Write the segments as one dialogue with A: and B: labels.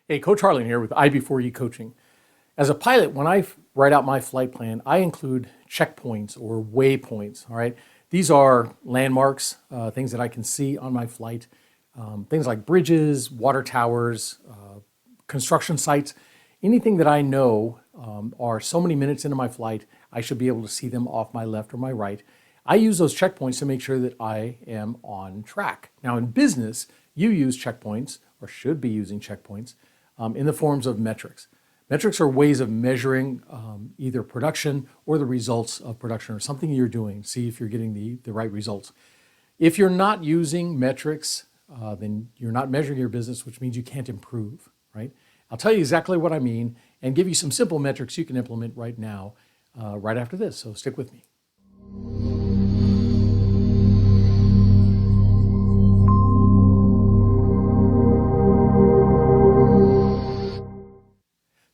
A: Hey, Coach Harlan here with I-Before-You Coaching. As a pilot, when I write out my flight plan, I include checkpoints or waypoints, all right? These are landmarks, things that I can see on my flight, things like bridges, water towers, construction sites, anything that I know are so many minutes into my flight, I should be able to see them off my left or my right. I use those checkpoints to make sure that I am on track. Now in business, you use checkpoints, or should be using checkpoints, in the forms of metrics. Metrics are ways of measuring either production or the results of production or something you're doing, see if you're getting the right results. If you're not using metrics, then you're not measuring your business, which means you can't improve, right? I'll tell you exactly what I mean and give you some simple metrics you can implement right now, right after this, so stick with me.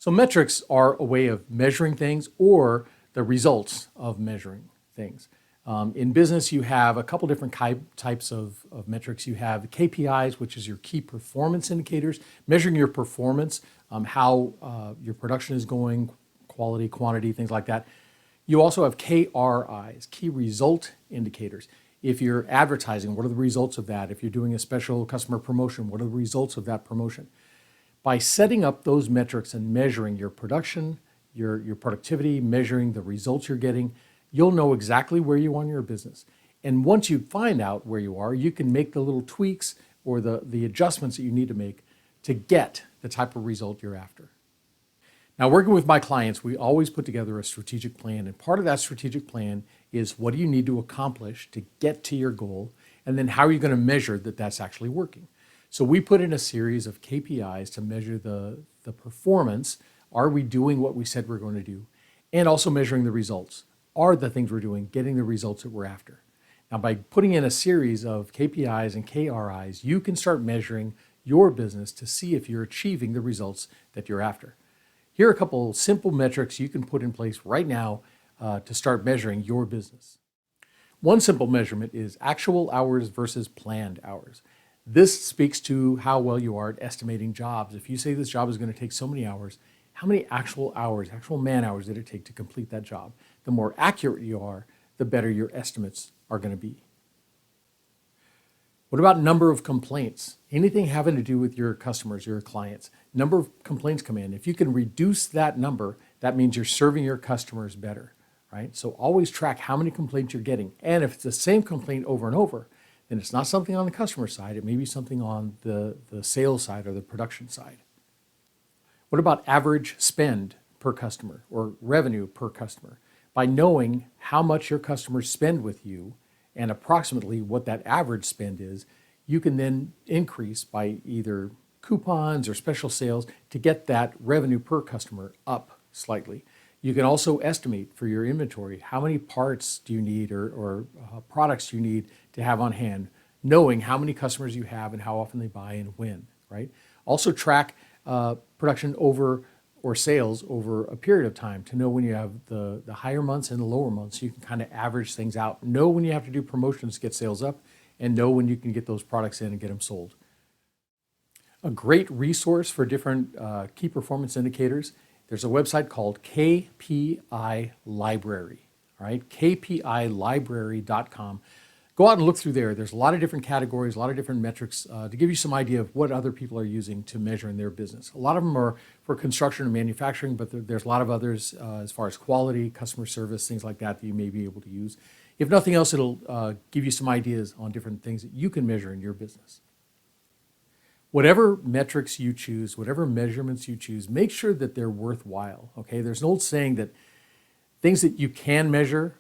A: So metrics are a way of measuring things or the results of measuring things. In business, you have a couple different types of metrics. You have KPIs, which is your key performance indicators, measuring your performance, how your production is going, quality, quantity, things like that. You also have KRIs, key result indicators. If you're advertising, what are the results of that? If you're doing a special customer promotion, what are the results of that promotion? By setting up those metrics and measuring your production, your productivity, measuring the results you're getting, you'll know exactly where you are in your business. And once you find out where you are, you can make the little tweaks or the adjustments that you need to make to get the type of result you're after. Now, working with my clients, we always put together a strategic plan. And part of that strategic plan is what do you need to accomplish to get to your goal? And then how are you going to measure that that's actually working? So we put in a series of KPIs to measure the performance. Are we doing what we said we're going to do? And also measuring the results. Are the things we're doing getting the results that we're after? Now, by putting in a series of KPIs and KRIs, you can start measuring your business to see if you're achieving the results that you're after. Here are a couple simple metrics you can put in place right now to start measuring your business. One simple measurement is actual hours versus planned hours. This speaks to how well you are at estimating jobs. If you say this job is going to take so many hours, how many actual hours, actual man hours did it take to complete that job? The more accurate you are, the better your estimates are going to be. What about number of complaints? Anything having to do with your customers, your clients. Number of complaints come in. If you can reduce that number, that means you're serving your customers better, right? So always track how many complaints you're getting. And if it's the same complaint over and over, then it's not something on the customer side. It may be something on the sales side or the production side. What about average spend per customer or revenue per customer? By knowing how much your customers spend with you and approximately what that average spend is, you can then increase by either coupons or special sales to get that revenue per customer up slightly. You can also estimate for your inventory, how many parts do you need or products you need to have on hand, knowing how many customers you have and how often they buy and when, right? Also track production over or sales over a period of time to know when you have the higher months and the lower months. You can kind of average things out, know when you have to do promotions to get sales up, and know when you can get those products in and get them sold. A great resource for different key performance indicators, there's a website called KPI Library, all right? kpilibrary.com. Go out and look through there. There's a lot of different categories, a lot of different metrics to give you some idea of what other people are using to measure in their business. A lot of them are for construction and manufacturing, but there's a lot of others as far as quality, customer service, things like that you may be able to use. If nothing else, it'll give you some ideas on different things that you can measure in your business. Whatever metrics you choose, whatever measurements you choose, make sure that they're worthwhile, okay? There's an old saying that things that you can measure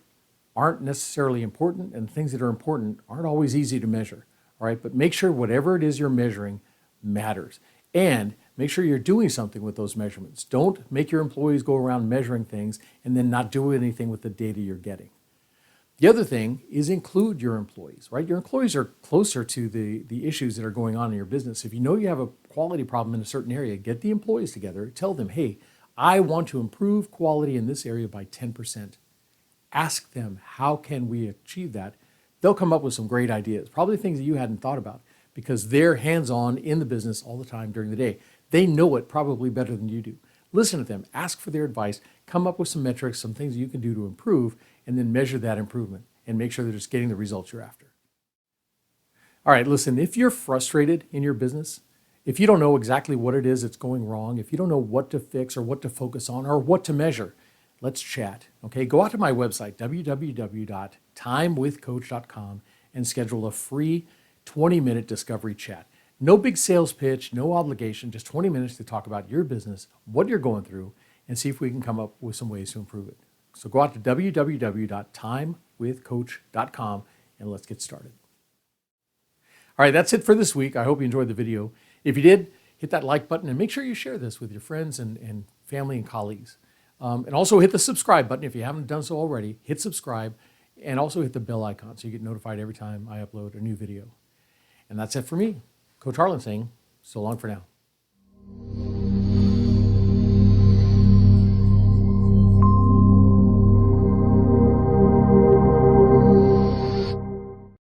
A: aren't necessarily important, and things that are important aren't always easy to measure, all right? But make sure whatever it is you're measuring matters. And make sure you're doing something with those measurements. Don't make your employees go around measuring things and then not do anything with the data you're getting. The other thing is include your employees, right? Your employees are closer to the issues that are going on in your business. If you know you have a quality problem in a certain area, get the employees together, tell them, hey, I want to improve quality in this area by 10%. Ask them, how can we achieve that? They'll come up with some great ideas, probably things that you hadn't thought about because they're hands-on in the business all the time during the day. They know it probably better than you do. Listen to them, ask for their advice, come up with some metrics, some things you can do to improve, and then measure that improvement and make sure they're just getting the results you're after. All right, listen, if you're frustrated in your business, if you don't know exactly what it is that's going wrong, if you don't know what to fix or what to focus on or what to measure, let's chat. Okay, go out to my website, www.timewithcoach.com, and schedule a free 20-minute discovery chat. No big sales pitch, no obligation, just 20 minutes to talk about your business, what you're going through, and see if we can come up with some ways to improve it. So go out to www.timewithcoach.com and let's get started. All right, that's it for this week. I hope you enjoyed the video. If you did, hit that like button and make sure you share this with your friends and family and colleagues. And also hit the subscribe button if you haven't done so already. Hit subscribe and also hit the bell icon so you get notified every time I upload a new video. And that's it for me. Coach Harlan saying, so long for now.